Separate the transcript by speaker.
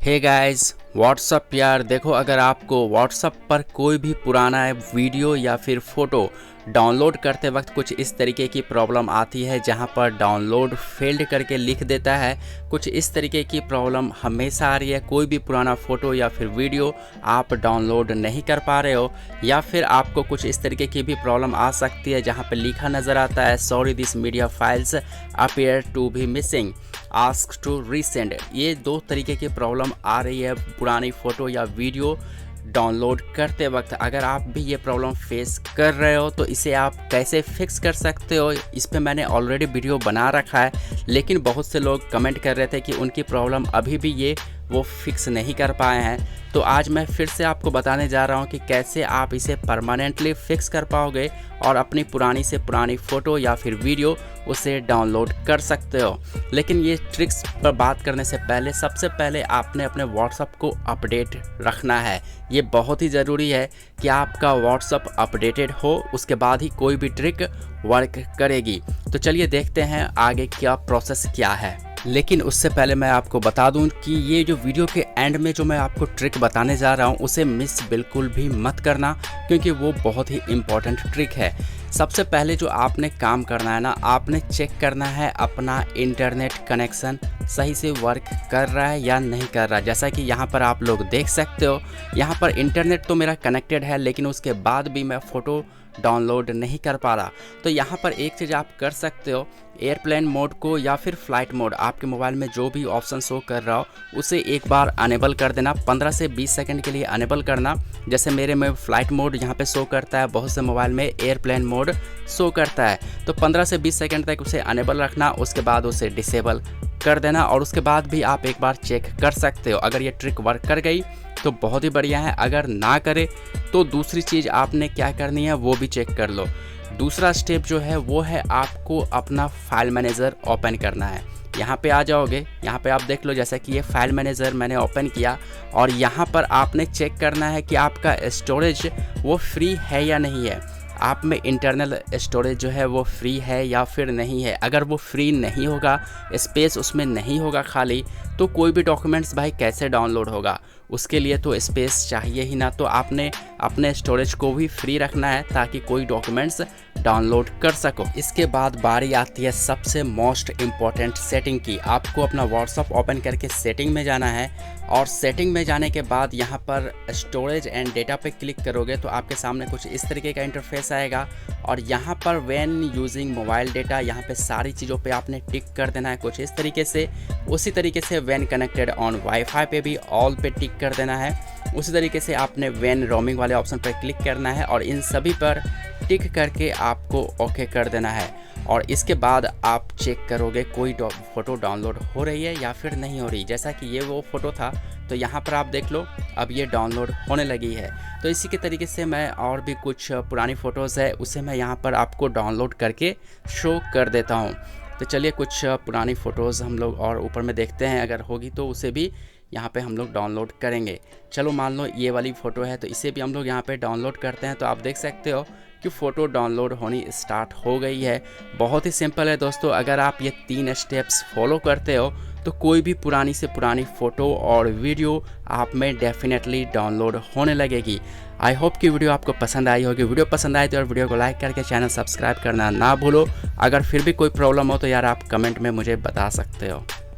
Speaker 1: Hey guys what's up यार, देखो अगर आपको व्हाट्सअप पर कोई भी पुराना वीडियो या फिर फ़ोटो डाउनलोड करते वक्त कुछ इस तरीके की प्रॉब्लम आती है जहां पर डाउनलोड फेल्ड करके लिख देता है, कुछ इस तरीके की प्रॉब्लम हमेशा आ रही है। कोई भी पुराना फ़ोटो या फिर वीडियो आप डाउनलोड नहीं कर पा रहे हो, या फिर आपको कुछ इस तरीके की भी प्रॉब्लम आ सकती है जहां पर लिखा नज़र आता है sorry this media files appear to be missing, ask to resend. ये दो तरीके की प्रॉब्लम आ रही है पुरानी फ़ोटो या वीडियो डाउनलोड करते वक्त। अगर आप भी ये प्रॉब्लम फेस कर रहे हो तो इसे आप कैसे फिक्स कर सकते हो, इस पे मैंने ऑलरेडी वीडियो बना रखा है, लेकिन बहुत से लोग कमेंट कर रहे थे कि उनकी प्रॉब्लम अभी भी वो फिक्स नहीं कर पाए हैं। तो आज मैं फिर से आपको बताने जा रहा हूँ कि कैसे आप इसे परमानेंटली फिक्स कर पाओगे और अपनी पुरानी से पुरानी फ़ोटो या फिर वीडियो उसे डाउनलोड कर सकते हो। लेकिन ये ट्रिक्स पर बात करने से पहले सबसे पहले आपने अपने व्हाट्सअप को अपडेट रखना है। ये बहुत ही ज़रूरी है कि आपका व्हाट्सअप अपडेटेड हो, उसके बाद ही कोई भी ट्रिक वर्क करेगी। तो चलिए देखते हैं आगे क्या प्रोसेस क्या है। लेकिन उससे पहले मैं आपको बता दूं कि ये जो वीडियो के एंड में जो मैं आपको ट्रिक बताने जा रहा हूं उसे मिस बिल्कुल भी मत करना, क्योंकि वो बहुत ही इम्पॉर्टेंट ट्रिक है। सबसे पहले जो आपने काम करना है ना, आपने चेक करना है अपना इंटरनेट कनेक्शन सही से वर्क कर रहा है या नहीं कर रहा है। जैसा कि यहाँ पर आप लोग देख सकते हो, यहाँ पर इंटरनेट तो मेरा कनेक्टेड है, लेकिन उसके बाद भी मैं फ़ोटो डाउनलोड नहीं कर पा रहा। तो यहाँ पर एक चीज़ आप कर सकते हो, एयरप्लेन मोड को या फिर फ़्लाइट मोड, आपके मोबाइल में जो भी ऑप्शन शो कर रहा हो उसे एक बार अनेबल कर देना, 15 से 20 सेकंड के लिए अनेबल करना। जैसे मेरे में फ़्लाइट मोड यहाँ पे शो करता है, बहुत से मोबाइल में एयरप्लेन मोड शो करता है। तो 15 से 20 सेकंड तक उसे अनेबल रखना, उसके बाद उसे डिसेबल कर देना, और उसके बाद भी आप एक बार चेक कर सकते हो। अगर ये ट्रिक वर्क कर गई तो बहुत ही बढ़िया है, अगर ना करे तो दूसरी चीज़ आपने क्या करनी है वो भी चेक कर लो। दूसरा स्टेप जो है वो है आपको अपना फाइल मैनेजर ओपन करना है। यहाँ पे आ जाओगे, यहाँ पे आप देख लो जैसा कि ये फाइल मैनेजर मैंने ओपन किया, और यहाँ पर आपने चेक करना है कि आपका स्टोरेज वो फ्री है या नहीं है। आप में इंटरनल स्टोरेज जो है वो फ्री है या फिर नहीं है। अगर वो फ्री नहीं होगा, स्पेस उसमें नहीं होगा खाली, तो कोई भी डॉक्यूमेंट्स भाई कैसे डाउनलोड होगा, उसके लिए तो स्पेस चाहिए ही ना। तो आपने अपने स्टोरेज को भी फ्री रखना है ताकि कोई डॉक्यूमेंट्स डाउनलोड कर सको। इसके बाद बारी आती है सबसे मोस्ट इम्पॉर्टेंट सेटिंग की। आपको अपना व्हाट्सअप ओपन करके सेटिंग में जाना है, और सेटिंग में जाने के बाद यहाँ पर स्टोरेज एंड डेटा पे क्लिक करोगे तो आपके सामने कुछ इस तरीके का इंटरफेस आएगा। और यहाँ पर व्हेन यूजिंग मोबाइल डेटा, यहाँ पे सारी चीज़ों पे आपने टिक कर देना है कुछ इस तरीके से। उसी तरीके से व्हेन कनेक्टेड ऑन वाईफाई पे भी ऑल पे टिक कर देना है। उसी तरीके से आपने व्हेन रोमिंग वाले ऑप्शन पर क्लिक करना है और इन सभी पर टिक करके आपको ओके कर देना है। और इसके बाद आप चेक करोगे कोई फ़ोटो डाउनलोड हो रही है या फिर नहीं हो रही। जैसा कि ये वो फ़ोटो था, तो यहाँ पर आप देख लो अब ये डाउनलोड होने लगी है। तो इसी के तरीके से मैं और भी कुछ पुरानी फ़ोटोज़ है उसे मैं यहाँ पर आपको डाउनलोड करके शो कर देता हूँ। तो चलिए कुछ पुरानी फ़ोटोज़ हम लोग और ऊपर में देखते हैं, अगर होगी तो उसे भी यहाँ पे हम लोग डाउनलोड करेंगे। चलो मान लो ये वाली फ़ोटो है, तो इसे भी हम लोग यहाँ पे डाउनलोड करते हैं। तो आप देख सकते हो कि फ़ोटो डाउनलोड होनी स्टार्ट हो गई है। बहुत ही सिंपल है दोस्तों, अगर आप ये 3 स्टेप्स फॉलो करते हो तो कोई भी पुरानी से पुरानी फ़ोटो और वीडियो आप में डेफिनेटली डाउनलोड होने लगेगी। आई होप कि वीडियो आपको पसंद आई होगी। वीडियो पसंद आए तो यार वीडियो को लाइक करके चैनल सब्सक्राइब करना ना भूलो। अगर फिर भी कोई प्रॉब्लम हो तो यार आप कमेंट में मुझे बता सकते हो।